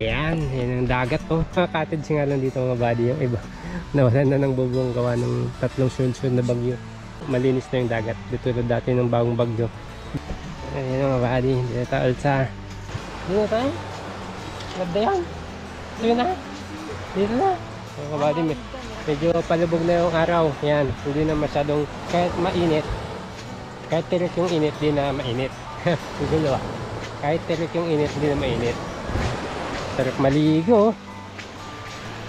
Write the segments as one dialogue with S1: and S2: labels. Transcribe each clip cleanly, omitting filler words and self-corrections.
S1: Yan ang dagat oh. Mga cottage nga lang dito mga buddy. Yung iba nawalan na ng bubong gawa ng tatlong sunod-sunod na bagyo. Malinis na yung dagat. Dito na dati ng bagong bagyo. Ayan mga buddy. Dito tayo sa... Dito na tayo. Ganda yan. Dito na. Dito na. Mga buddy, medyo palubog na yung araw. Yan. Hindi na masyadong kahit mainit. Kahit tirik yung init, di na mainit. Gulo ah. Kahit tirik yung init, di na mainit. Sarap maligo.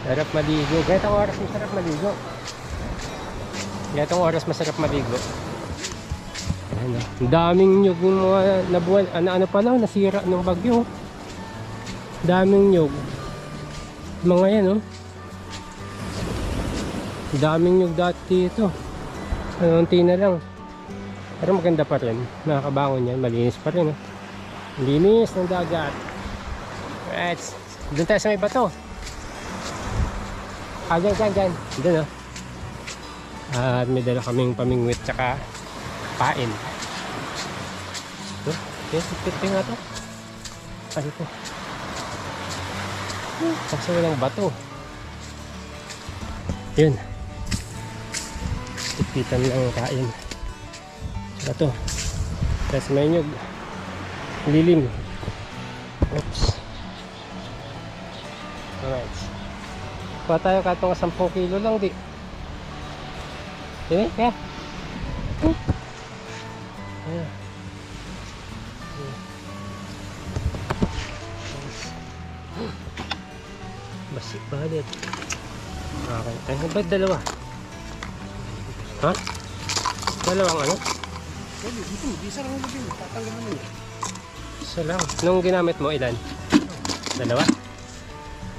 S1: Sarap maligo. Ganitong oras masarap maligo. Ganitong oras masarap maligo. Ayan, ang daming nyug ng mga nabuwan. Ano pa lang, nasira ng bagyo. Daming nyug. Mga yan oh. Daming nyug dati ito. Unti na lang. Pero maganda pa rin. Nakakabangon yan. Malinis pa rin oh. Linis ng dagat. Right. Doon tayo sa may bato. Dyan. Doon oh. At may dala kaming pamingwit tsaka pain. Ito. Ito nga ito. Ano ito? Kasi walang bato. Yun. Tipitan ng kain. Tsaka ito. Tapos may nyug. Lilim. Oops. Alright. Kuha tayo katong 10 kilo lang di. Dini, kaya? Ayan. Basik balit. Okay. Ay, ba't dalawa? Ha? Dalawang ano?
S2: Isa lang mo din. Tatanggal naman yun.
S1: Isa lang. Nung ginamit mo, ilan? Dalawa?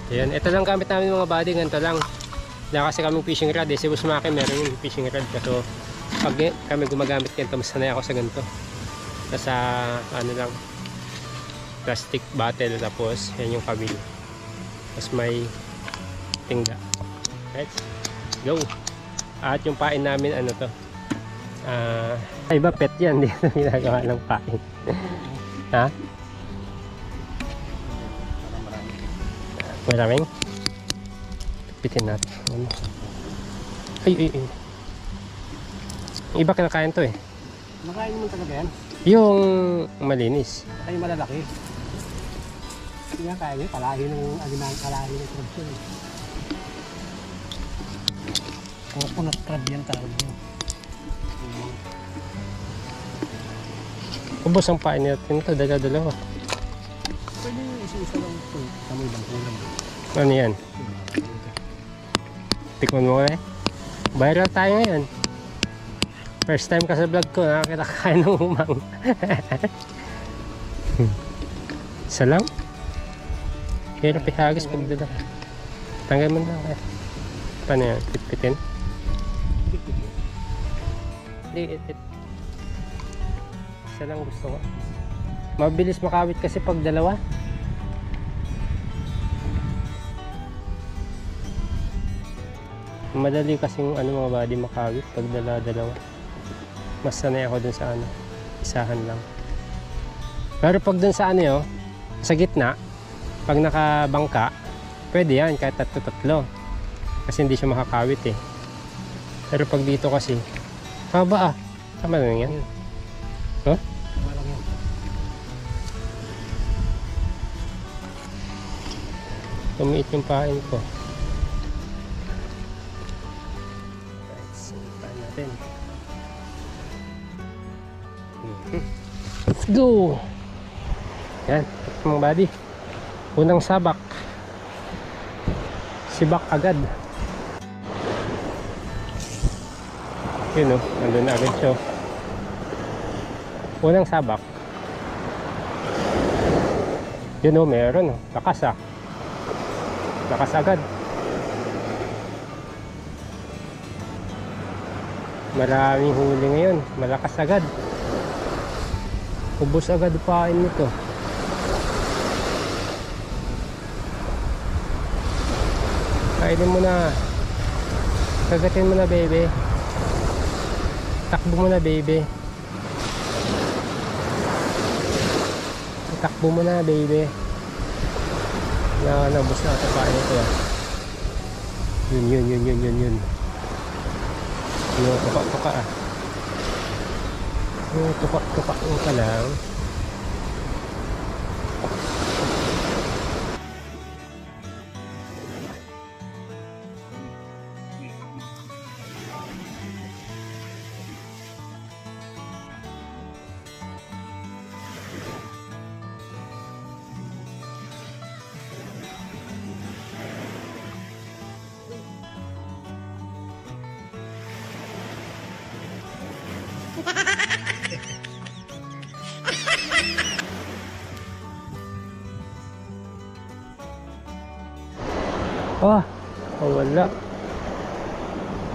S1: Ayan, ito lang gamit namin mga buddy, ganito lang. Wala kasi kaming fishing rod eh. Si Busmaki meron yung fishing rod. So, pag kami gumagamit ganito, mas sanay ako sa ganito. Nasa, ano lang, plastic bottle. Tapos, yan yung kabil. Tapos may tingga. Let's go! At yung pain namin, ano to? Iba pet yan. Dito ginagawa ng pain. Ha? Maraming? Pitin natin. Ay. Iba kinakain to eh.
S2: Nakain naman talaga yan.
S1: Yung malinis.
S2: Ay malalaki. Hindi nga kaya yun. Kalahi ng alimang kalahi ng crab yun. Coconut crab yan tawag yun.
S1: Ubos ang pain natin ito. Dala-dalawa.
S2: Pwede yung isa-isa lang ito. Tama ibang kulang.
S1: Ano yan? Tikman mo nga eh. Viral tayo ngayon. First time ka sa vlog ko, nakakita kain ng umang. Isa lang? Hirap ihagis pagdala. Tanggal mo lang kaya. Paano yan? Pitpitin? Hindi, isa lang gusto ko. Mabilis makawit kasi pag dalawa. Madali kasing ano mga buddy makawit pag dalawa. Mas sanay ako dun sa ano, isahan lang. Pero pag dun sa ano yun, sa gitna, pag nakabangka, pwede yan kahit tatlo. Kasi hindi siya makakawit eh. Pero pag dito kasi, haba ah. Tama na yan. Huh?
S2: Tama lang yan.
S1: Tumiit yung pain ko. Let's go! Yan, mga buddy. Unang sabak. Sibak agad. Yun o, nandun na agad siya. Unang sabak. Yun o, meron o. Lakas ah. Lakas agad. Maraming huli ngayon. Malakas agad. Ubos agad pain nito. Kainin mo na. Kagatin mo na baby. Takbo mo na baby. Takbo mo na baby. Naubos na ata paano ito ah. Yun. Yung tuka ah. Yung tuka mo ka lang. Ah,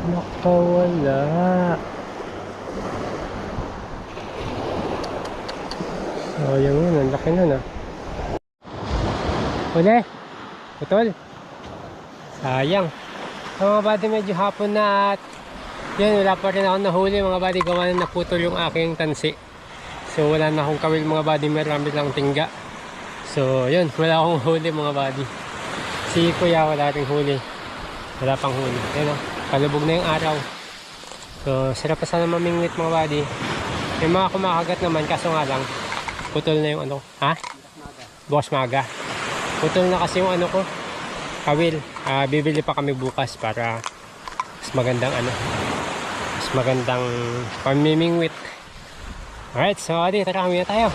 S1: nakawala. Sayang yun, ang laki nun ah. Huli, putol. Sayang. So, mga buddy, medyo hapon na at yun, wala pa rin ako nahuli mga buddy, gawa na naputol yung aking tansi. So wala na akong kawil mga buddy, marami lang tingga. So yun, wala akong huli mga buddy. Si kuya wala ring huli. Wala pang huli. Ayun o, palubog na yung araw. So sarap pa sana mamingwit mga buddy. May mga kumakagat naman, kaso nga lang putol na yung ano. Ha? Bukas maga. Putol na kasi yung ano ko, kawil. Bibili pa kami bukas para mas magandang ano, mas magandang pamimingwit. Alright, so adi, tara kami na tayo.